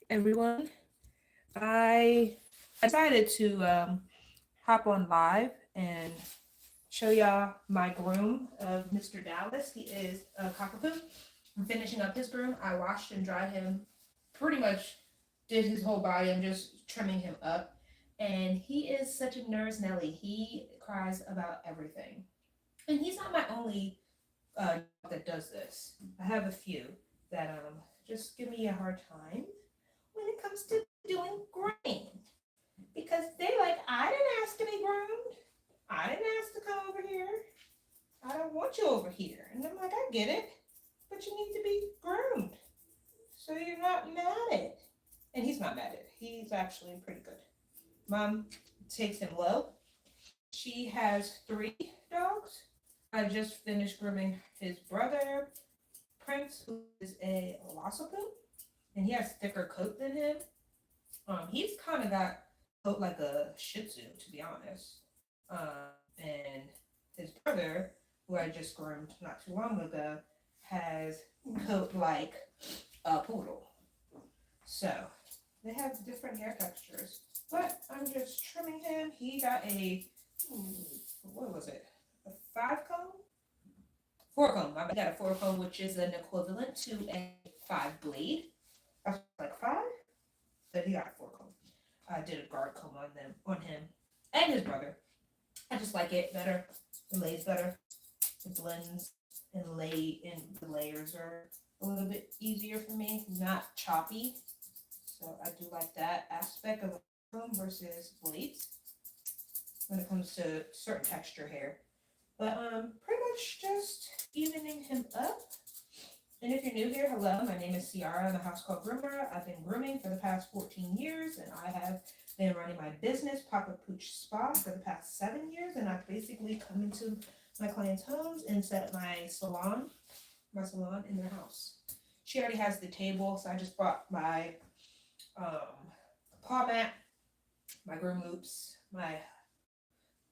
everyone. I decided to hop on live and show y'all my groom of Mr. Dallas. He is a cockapoo. I'm finishing up his groom. I washed and dried him, pretty much did his whole body. I'm just trimming him up. And he is such a nurse Nelly. He cries about everything. And he's not my only dog that does this. I have a few that just give me a hard time when it comes to doing grooming because they like, I didn't ask to be groomed. I didn't ask to come over here. I don't want you over here. And I'm like, I get it, but you need to be groomed so you're not mad at it. And he's not mad at it. He's actually pretty good. Mom takes him low. She has three dogs. I just finished grooming his brother, Prince, who is a Lhasa and he has thicker coat than him. He's kind of got coat like a Shih Tzu, to be honest. And his brother, who I just groomed not too long ago, has coat like a poodle. So they have different hair textures. But I'm just trimming him. He got what was it? A 5 comb? 4 comb. I got a 4 comb, which is an equivalent to a 5 blade. I was like 5? But he got a 4 comb. I did a guard comb on him and his brother. I just like it better. It lays better. It blends and the layers are a little bit easier for me, not choppy. So I do like that aspect of a comb versus blades when it comes to certain texture hair. But pretty much just evening him up. And if you're new here, hello, my name is Ciara. I'm a house called Groomer. I've been grooming for the past 14 years, and I have been running my business, Papa Pooch Spa, for the past 7 years. And I've basically come into my clients' homes and set up my salon in their house. She already has the table, so I just brought my paw mat, my groom loops, my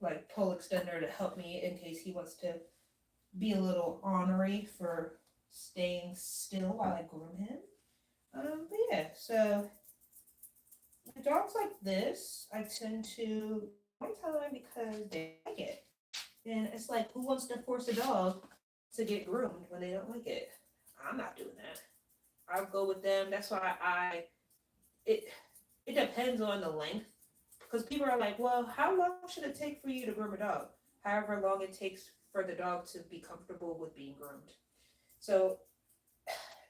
like pole extender to help me in case he wants to be a little ornery for staying still while I groom him. But yeah, so the dogs like this, I tend to my time because they like it. And it's like, who wants to force a dog to get groomed when they don't like it? I'm not doing that. I'll go with them. That's why it it depends on the length because people are like, well, how long should it take for you to groom a dog? However long it takes for the dog to be comfortable with being groomed. So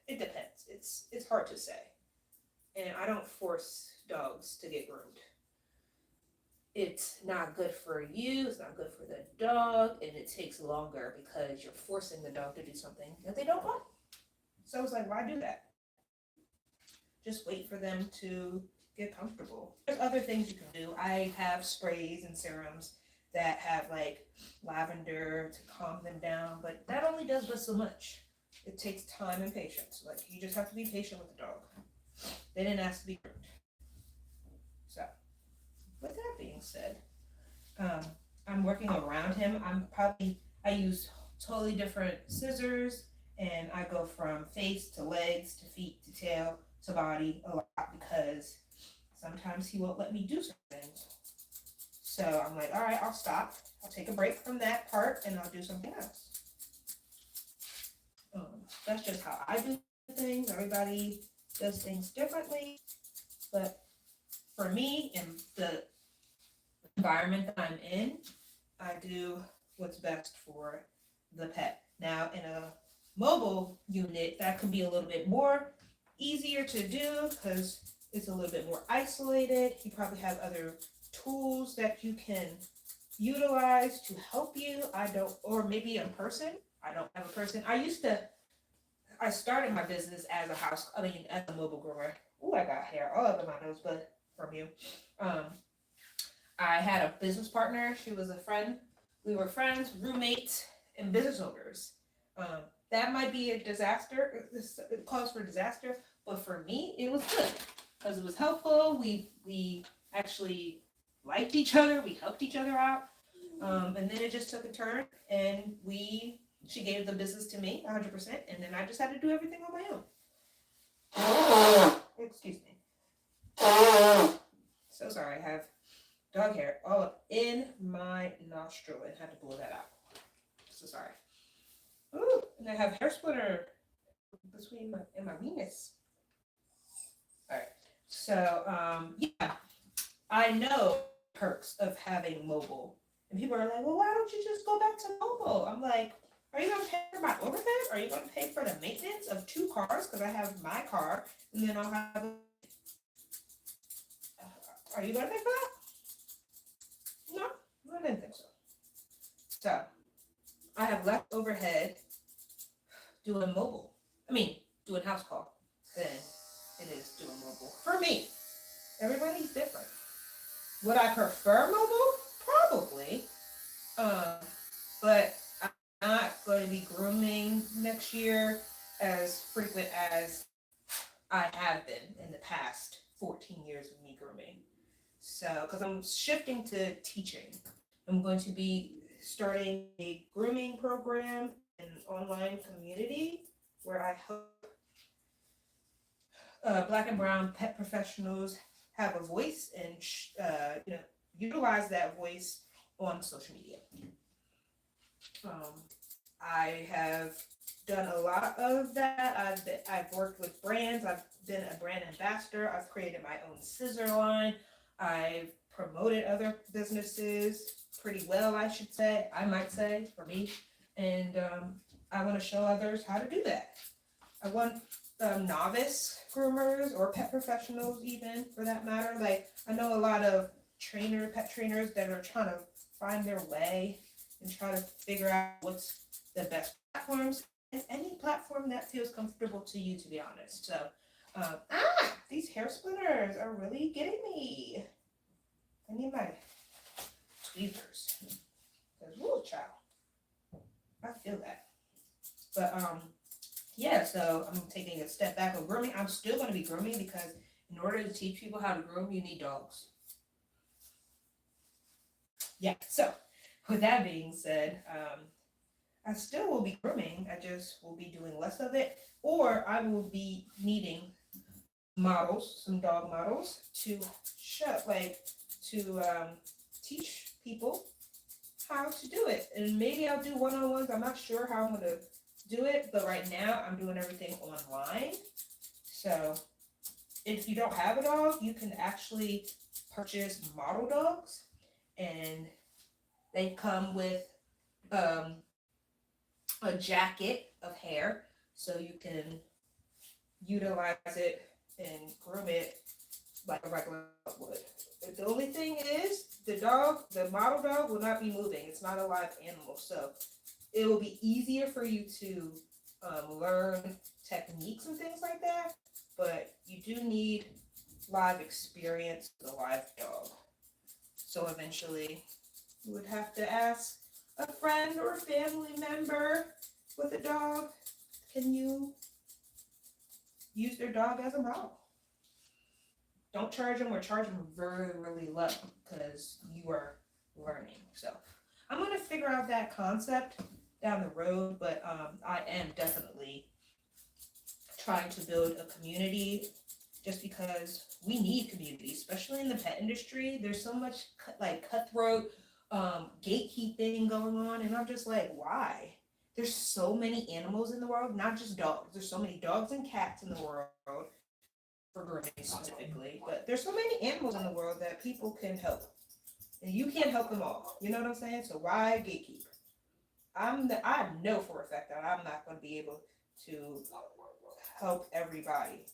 it depends. It's hard to say. And I don't force dogs to get groomed. It's not good for you, it's not good for the dog, and it takes longer because you're forcing the dog to do something that they don't want. So it's like, why do that? Just wait for them to get comfortable. There's other things you can do. I have sprays and serums that have like lavender to calm them down, but that only does but so much. It takes time and patience. Like you just have to be patient with the dog. They didn't ask to be groomed. So, with that being said, um, I'm working around him. I use totally different scissors, and I go from face to legs to feet to tail to body a lot because sometimes he won't let me do some things. So I'm like, all right, I'll stop. I'll take a break from that part, and I'll do something else. That's just how I do things. Everybody does things differently, but for me and the environment that I'm in, I do what's best for the pet. Now, in a mobile unit, that can be a little bit more easier to do because it's a little bit more isolated. You probably have other tools that you can utilize to help you. I don't, or maybe a person. I don't have a person. I started my business as as a mobile groomer. Oh, I got hair all over my nose, but from you. Um, I had a business partner. She was a friend. We were friends, roommates, and business owners. Um, that might be a disaster, cause for disaster, but for me, it was good because it was helpful. We actually liked each other. We helped each other out, and then it just took a turn, and she gave the business to me 100%, and then I just had to do everything on my own. Excuse me. So sorry, I have dog hair all up in my nostril and had to blow that out. So sorry. Ooh, and I have hair splitter between my and my penis. All right. So yeah, I know perks of having mobile. And people are like, well, why don't you just go back to mobile? I'm like, are you gonna pay for my overhead? Are you gonna pay for the maintenance of two cars? Because I have my car, and then I'll have. Are you gonna pay for that? No, I didn't think so. So I have less overhead doing mobile. I mean, doing house call than it is doing mobile. For me, everybody's different. Would I prefer mobile? Probably. Um, but I'm not going to be grooming next year as frequent as I have been in the past 14 years of me grooming. So, because I'm shifting to teaching, I'm going to be starting a grooming program in an online community where I help Black and Brown pet professionals have a voice and utilize that voice on social media. Um, I have done a lot of that. I've worked with brands. I've been a brand ambassador. I've created my own scissor line. I've promoted other businesses pretty well, I should say. I might say for me, and I want to show others how to do that. I want novice groomers or pet professionals, even for that matter. Like I know a lot of pet trainers that are trying to find their way and try to figure out what's the best platforms and any platform that feels comfortable to you, to be honest. So, these hair splitters are really getting me. I need my tweezers because, woo, child, I feel that. But yeah. So I'm taking a step back of grooming. I'm still going to be grooming because in order to teach people how to groom, you need dogs. Yeah. So with that being said, I still will be grooming. I just will be doing less of it, or I will be needing models, some dog models, to teach people how to do it. And maybe I'll do one-on-ones. I'm not sure how I'm gonna do it, but right now I'm doing everything online. So if you don't have a dog, you can actually purchase model dogs, and they come with um, a jacket of hair, so you can utilize it and groom it like a regular dog would. But the only thing is, the model dog will not be moving. It's not a live animal, so it will be easier for you to learn techniques and things like that. But you do need live experience with a live dog. So eventually, you would have to ask a friend or a family member with a dog, can you use their dog as a model? Don't charge them or charge them very, really low because you are learning. So I'm going to figure out that concept down the road, but I am definitely trying to build a community just because we need community, especially in the pet industry. There's so much cutthroat gatekeeping going on, and I'm just like, why? There's so many animals in the world, not just dogs. There's so many dogs and cats in the world, for grooming specifically, but there's so many animals in the world that people can help, and you can't help them all. You know what I'm saying? So why gatekeep? I know for a fact that I'm not going to be able to help everybody.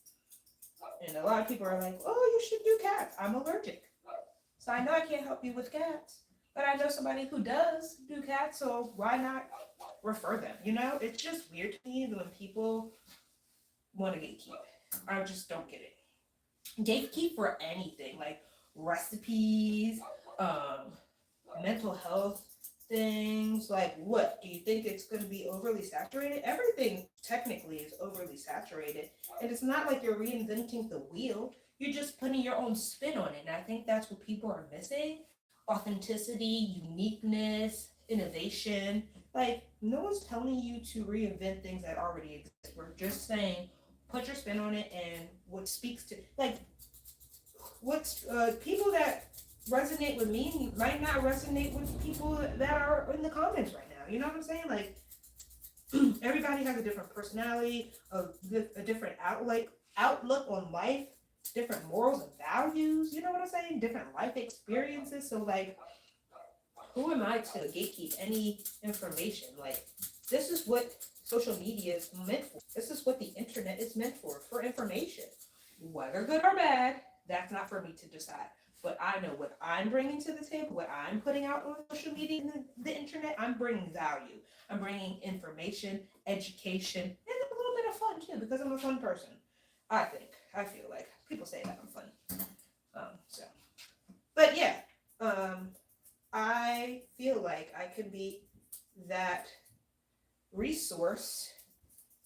And a lot of people are like, oh, you should do cats. I'm allergic. So I know I can't help you with cats. But I know somebody who does do cats, so why not refer them? You know, it's just weird to me when people want to gatekeep. I just don't get it. Gatekeep for anything, like recipes, mental health things. Like, what? Do you think it's going to be overly saturated? Everything technically is overly saturated. And it's not like you're reinventing the wheel. You're just putting your own spin on it. And I think that's what people are missing. Authenticity, uniqueness, innovation. Like, no one's telling you to reinvent things that already exist. We're just saying, put your spin on it, and what speaks to, like, people that resonate with me might not resonate with people that are in the comments right now. You know what I'm saying? Like, everybody has a different personality, a different outlook on life, different morals and values. You know what I'm saying? Different life experiences. So like, who am I to gatekeep any information? Like, this is what social media is meant for. This is what the internet is meant for information. Whether good or bad, that's not for me to decide. But I know what I'm bringing to the table, what I'm putting out on social media and the internet. I'm bringing value. I'm bringing information, education, and a little bit of fun too, because I'm a fun person. I feel like people say that I'm fun. But yeah, I feel like I can be that resource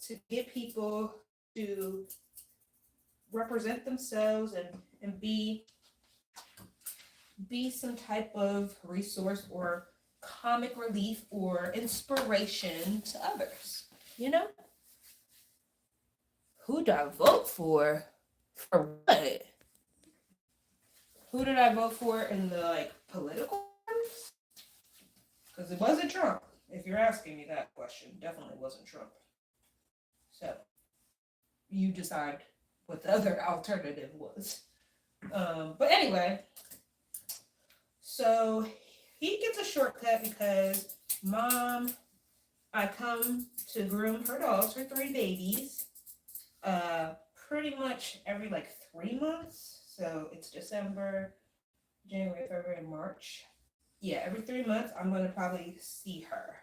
to get people to represent themselves and be some type of resource or comic relief or inspiration to others. You know? Who did I vote for? For what? Who did I vote for in the like political terms? Because it wasn't Trump. If you're asking me that question, definitely wasn't Trump. So you decide what the other alternative was. But anyway, so he gets a shortcut because Mom, I come to groom her dogs, her 3 babies, pretty much every like 3 months. So it's December, January, February, March. Yeah, every 3 months I'm going to probably see her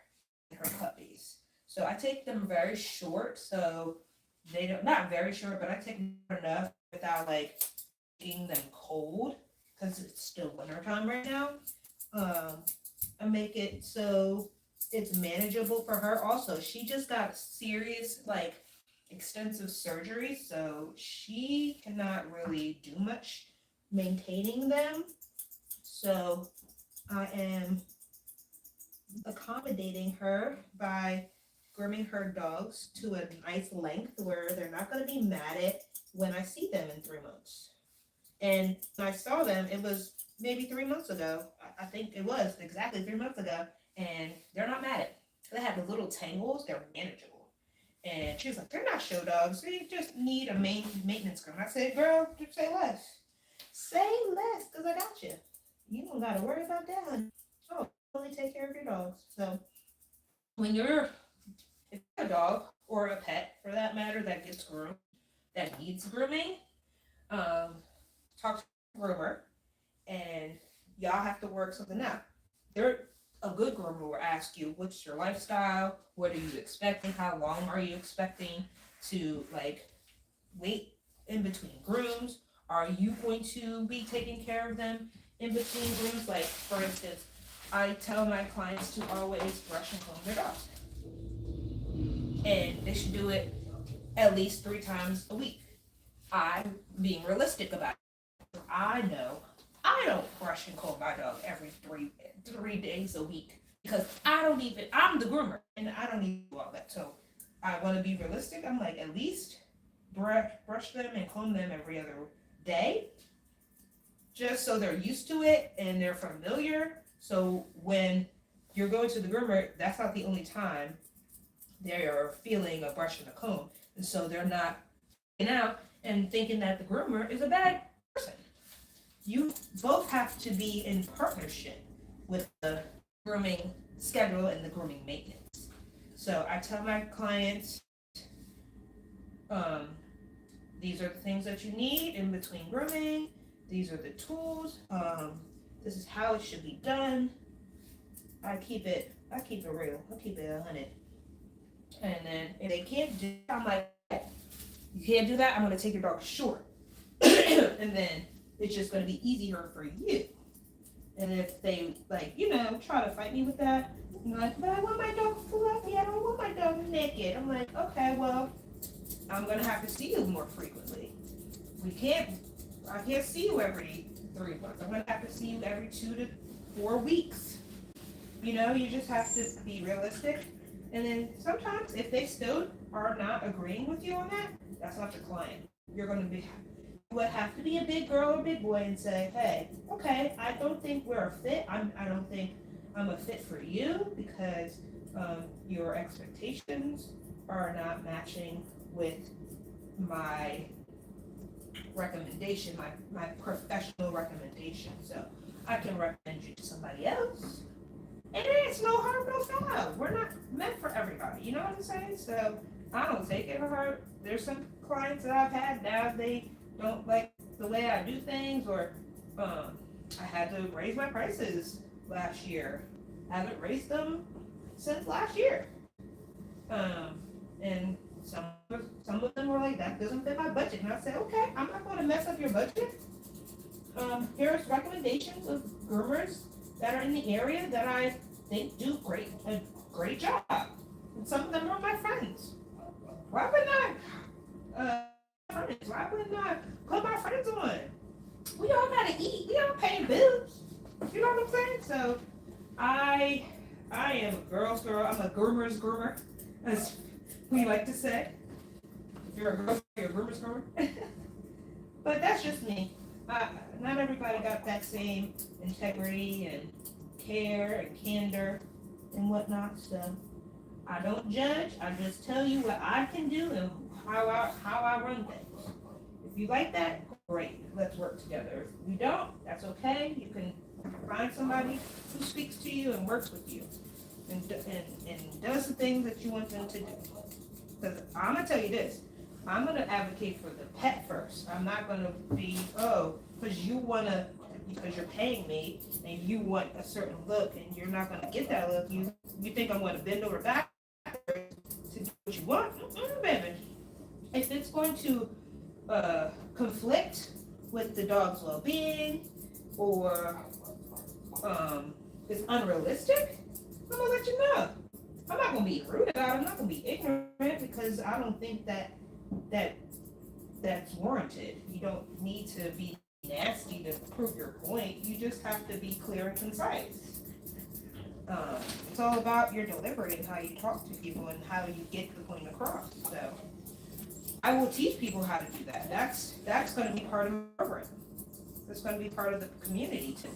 and her puppies. So I take them very short, so they don't, not very short, but I take them enough without like getting them cold because it's still winter time right now. I make it so it's manageable for her. Also, she just got serious, like extensive surgery, so she cannot really do much maintaining them. So I am accommodating her by grooming her dogs to a nice length where they're not going to be mad at when I see them in 3 months. And when I saw them, it was maybe 3 months ago. I think it was exactly 3 months ago, and they're not mad at it. They have the little tangles, they're manageable. And she was like, they're not show dogs, they just need a maintenance groom. I said, girl, just say less. Say less, because I got you. You don't got to worry about that. Oh, really take care of your dogs. So when you're a dog or a pet, for that matter, that gets groomed, that needs grooming, talk to the groomer, and y'all have to work something out. A good groomer will ask you, what's your lifestyle? What are you expecting? How long are you expecting to like wait in between grooms? Are you going to be taking care of them in between grooms? Like, for instance, I tell my clients to always brush and comb their dogs. And they should do it at least 3 times a week. I'm being realistic about it. I know I don't brush and comb my dog every three days a week because I'm the groomer and I don't even do all that. So I want to be realistic. I'm like, at least brush them and comb them every other day, just so they're used to it and they're familiar. So when you're going to the groomer, that's not the only time they're feeling a brush and a comb. And so they're not getting out and thinking that the groomer is a bad person. You both have to be in partnership with the grooming schedule and the grooming maintenance. So I tell my clients, these are the things that you need in between grooming. These are the tools. This is how it should be done. I keep it real. I keep it 100. And then if they can't do it, I'm like, you can't do that, I'm gonna take your dog short. And then it's just gonna be easier for you. And if they try to fight me with that, I'm like, but I want my dog fluffy, I don't want my dog naked. I'm like, okay, well, I'm gonna have to see you more frequently. I can't see you every 3 months. I'm gonna have to see you every 2 to 4 weeks. You just have to be realistic. And then sometimes if they still are not agreeing with you on that, that's not the client. You're going to would have to be a big girl or big boy and say, hey, okay, I don't think we're a fit. I don't think I'm a fit for you because your expectations are not matching with my recommendation, my professional recommendation. So I can recommend you to somebody else. And it's no harm, no foul. We're not meant for everybody. You know what I'm saying? So I don't take it to heart. There's some clients that I've had now they don't like the way I do things, or I had to raise my prices last year. I haven't raised them since last year. And some of them were like, that doesn't fit my budget. And I said, okay, I'm not going to mess up your budget. Here's recommendations of groomers that are in the area that I think do a great job. And some of them are my friends. Why wouldn't why wouldn't I put my friends on? We all gotta eat. We all paying bills. You know what I'm saying? So I am a girl's girl. I'm a groomer's groomer, as we like to say. If you're a girl, you're a groomer's groomer. But that's just me. Not everybody got that same integrity and care and candor and whatnot. So I don't judge. I just tell you what I can do and how I run things. If you like that, great. Let's work together. If you don't, that's okay. You can find somebody who speaks to you and works with you and does the things that you want them to do. Because I'm gonna tell you this. I'm going to advocate for the pet first. I'm not going to be, because you're paying me and you want a certain look and you're not going to get that look. You think I'm going to bend over back to do what you want? Baby. If it's going to conflict with the dog's well-being or is unrealistic, I'm going to let you know. I'm not going to be rude about it. I'm not going to be ignorant because I don't think that's warranted. You don't need to be nasty to prove your point. You just have to be clear and concise. It's all about your delivery and how you talk to people and how you get the point across. So I will teach people how to do that. That's going to be part of my program. That's going to be part of the community too.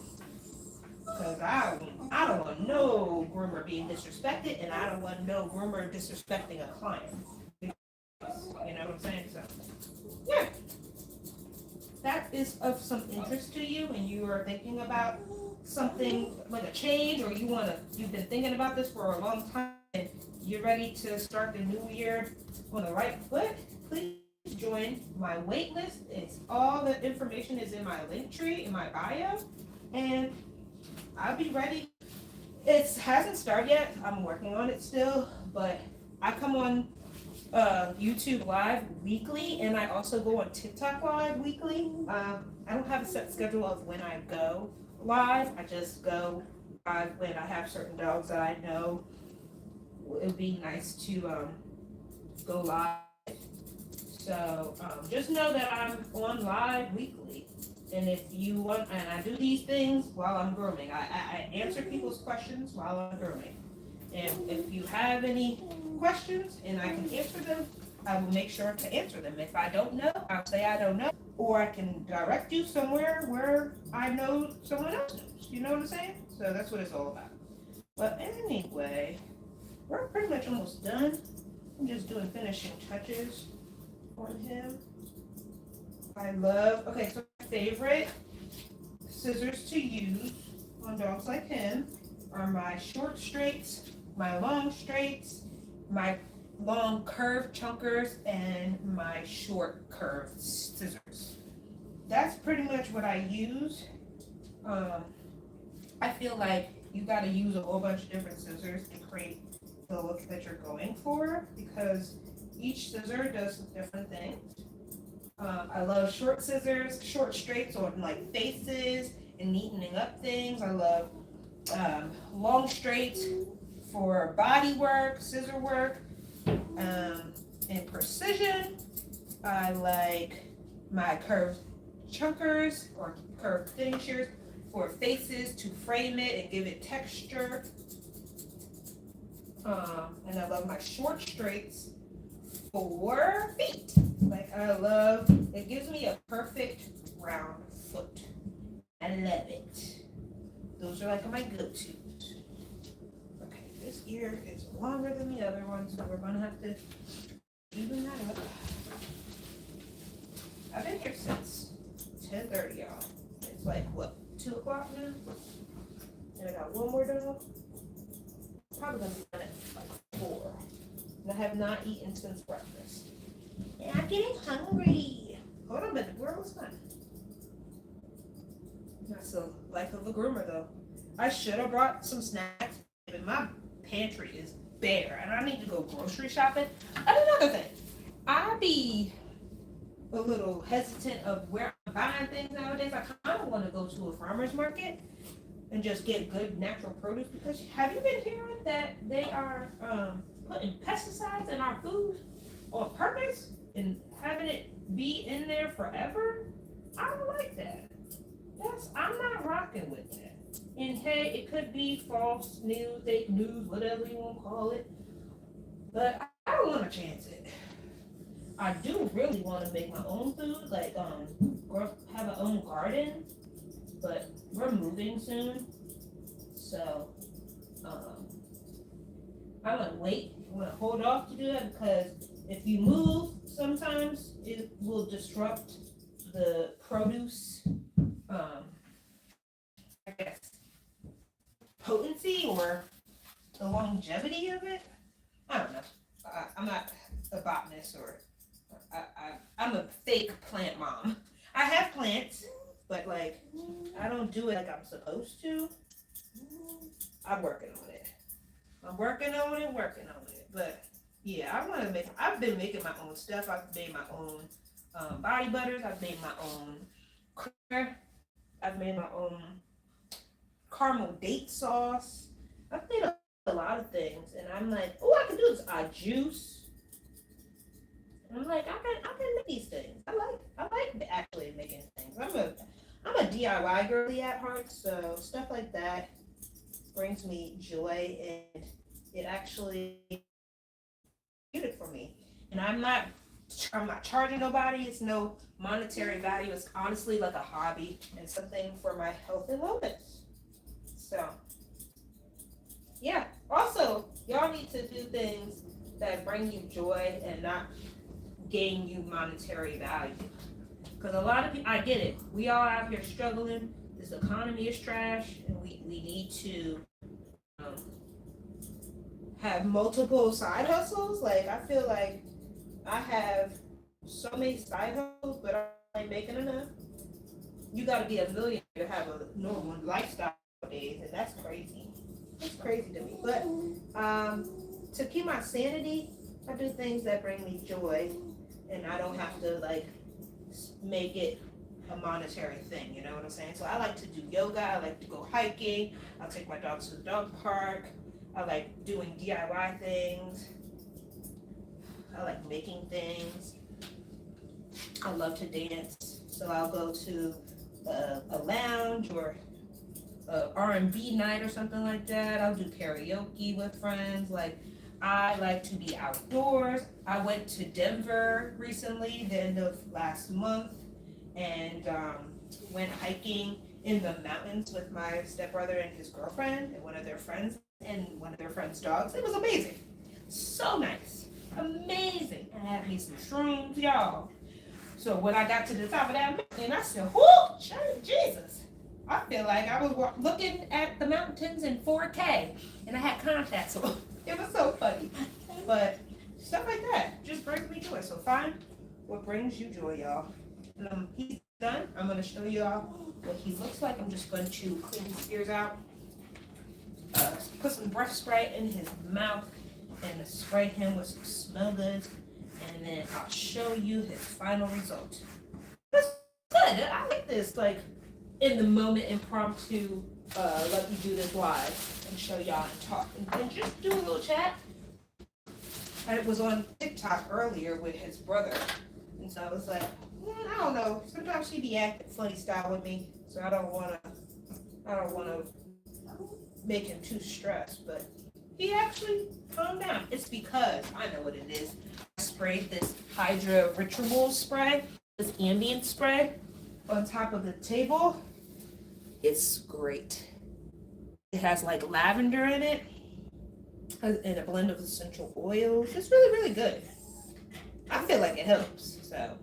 Because I don't want no groomer being disrespected, and I don't want no groomer disrespecting a client. You know what I'm saying? So, yeah. That is of some interest to you and you are thinking about something like a change, or you've been thinking about this for a long time and you're ready to start the new year on the right foot, please join my wait list. It's all the information is in my link tree, in my bio, and I'll be ready. It hasn't started yet. I'm working on it still, but I come on YouTube Live weekly, and I also go on TikTok Live weekly. I don't have a set schedule of when I go live. I just go live when I have certain dogs that I know it would be nice to go live. So just know that I'm on live weekly. And if you want, and I do these things while I'm grooming. I answer people's questions while I'm grooming. And if you have any questions and I can answer them, I will make sure to answer them. If I don't know, I'll say I don't know. Or I can direct you somewhere where I know someone else knows. You know what I'm saying? So that's what it's all about. But anyway, we're pretty much almost done. I'm just doing finishing touches on him. So my favorite scissors to use on dogs like him are my short straights, my long straights, my long curved chunkers, and my short curved scissors. That's pretty much what I use. I feel like you got to use a whole bunch of different scissors to create the look that you're going for, because each scissor does different things. I love short scissors, short straights on like faces and neatening up things. I love long straights for body work, scissor work, and precision. I like my curved chunkers or curved finishers for faces to frame it and give it texture. And I love my short straights 4 feet. Like I love, it gives me a perfect round foot. I love it. Those are like my go-tos. Okay, this ear is longer than the other one, so we're gonna have to even that up. I've been here since 10:30, y'all. It's like what, 2 o'clock now? And I got one more dog. Probably gonna be done at like 4. And I have not eaten since breakfast. And I'm getting hungry. Hold on a minute, where was mine? That's the life of a groomer though. I should have brought some snacks, but my pantry is bare and I need to go grocery shopping. And another thing, I be a little hesitant of where I'm buying things nowadays. I kind of want to go to a farmer's market and just get good natural produce, because have you been hearing that they are putting pesticides in our food on purpose and having it be in there forever? I don't like that. I'm not rocking with that. And hey, it could be false news, fake news, whatever you want to call it, but I don't want to chance it. I do really want to make my own food, like have my own garden, but we're moving soon, so I'm gonna wait. I'm gonna hold off to do that, because if you move, sometimes it will disrupt the produce, I guess, potency or the longevity of it. I don't know. I'm not a botanist, or I'm a fake plant mom. I have plants, but like I don't do it like I'm supposed to. I'm working on it. Working on it. But yeah, I want to make. I've been making my own stuff. I've made my own body butters. I've made my own cracker. I've made my own caramel date sauce. I've made a lot of things, and I'm like, oh, I can do this. I juice. And I'm like, I can make these things. I like actually making things. I'm a DIY girly at heart, so stuff like that brings me joy, and it actually did it for me. And I'm not charging nobody. It's no monetary value. It's honestly like a hobby and something for my health and wellness. So yeah. Also, y'all need to do things that bring you joy and not gain you monetary value. Because a lot of people, I get it. We all out here struggling. This economy is trash, and we need to have multiple side hustles. Like, I feel like I have so many side hustles, but I ain't making enough. You got to be a millionaire to have a normal lifestyle nowadays, and that's crazy. It's crazy to me. But to keep my sanity, I do things that bring me joy, and I don't have to like make it a monetary thing. You know what I'm saying? So I like to do yoga. I like to go hiking. I'll take my dogs to the dog park. I like doing DIY things. I like making things. I love to dance. So I'll go to a lounge or a R&B night or something like that. I'll do karaoke with friends. Like, I like to be outdoors. I went to Denver recently, the end of last month, and went hiking in the mountains with my stepbrother and his girlfriend and one of their friends and one of their friends' dogs. It was amazing. So nice. Amazing. I had me some shrooms, y'all. So when I got to the top of that mountain, I said, whoo, Jesus. I feel like I was looking at the mountains in 4K, and I had contacts, so it was so funny. But stuff like that just brings me joy. So find what brings you joy, y'all. And he's done. I'm going to show y'all what he looks like. I'm just going to clean his ears out, put some breath spray in his mouth, and spray him with some smell goods, and then I'll show you his final result. That's good. I like this, like, in the moment, impromptu, let me do this live and show y'all and talk. And just do a little chat. I was on TikTok earlier with his brother, and so I was like, I don't know. Sometimes she be acting funny style with me, so I don't wanna make him too stressed. But he actually calmed down. It's because I know what it is. I sprayed this Hydra Ritual spray, this ambient spray on top of the table. It's great. It has like lavender in it and a blend of essential oils. It's really, really good. I feel like it helps. So,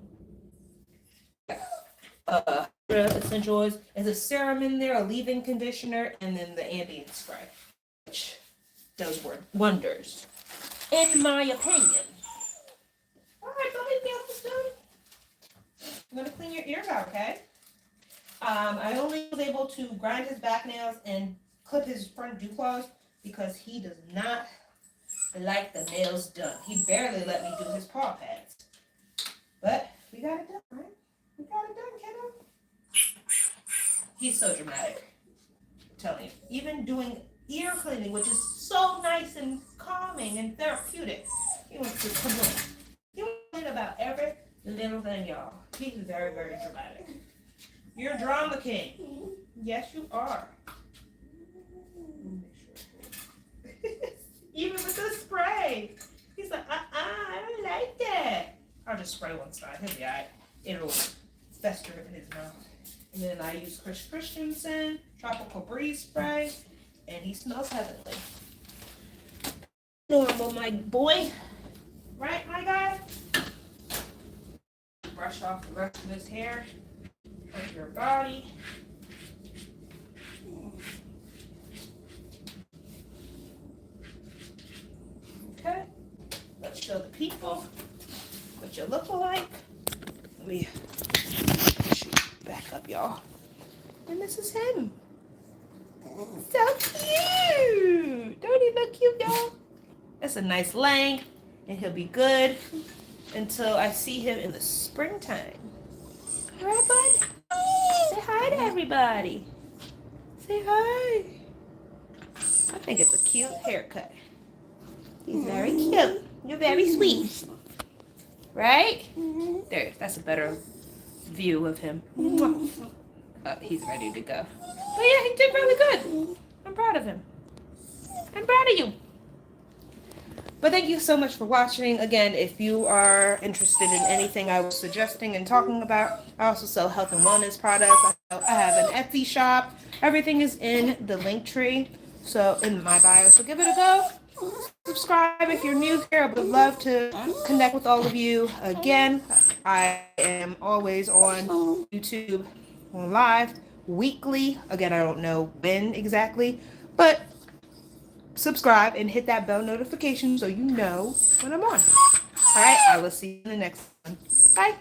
essential oils. There's a serum in there, a leave-in conditioner, and then the ambient spray, which does wonders, in my opinion. All right, don't leave me out this done. I'm gonna clean your ears out, okay? I only was able to grind his back nails and clip his front dew claws because he does not like the nails done. He barely let me do his paw pads. But we got it done, right? We got it done, kiddo. He's so dramatic. I'm telling you. Even doing ear cleaning, which is so nice and calming and therapeutic. He wants to complain. He wants to complain about every little thing, y'all. He's very, very dramatic. You're a drama king. Yes, you are. Even with the spray. He's like, I don't like that. I'll just spray one side. He'll be all right. It'll fester in his mouth. And then I use Chris Christensen Tropical Breeze Spray. And he smells heavenly. Normal, my boy. Right, my guy? Brush off the rest of his hair on your body. Okay. Let's show the people what you look like. Let me back up, y'all. And this is him. So cute. Don't he look cute, y'all? That's a nice length, and he'll be good until I see him in the springtime. All right, bud? Say hi to everybody. Say hi. I think it's a cute haircut. He's very cute. You're very sweet. Right? There, that's a better view of him. He's ready to go. But yeah, he did really good. I'm proud of him. I'm proud of you. But thank you so much for watching. Again, if you are interested in anything I was suggesting and talking about, I also sell health and wellness products. I have an Etsy shop. Everything is in the link tree, so in my bio. So give it a go. Subscribe if you're new here. I would love to connect with all of you. Again, I am always on YouTube live weekly. Again, I don't know when exactly, but subscribe and hit that bell notification so you know when I'm on. All right, I will see you in the next one. Bye.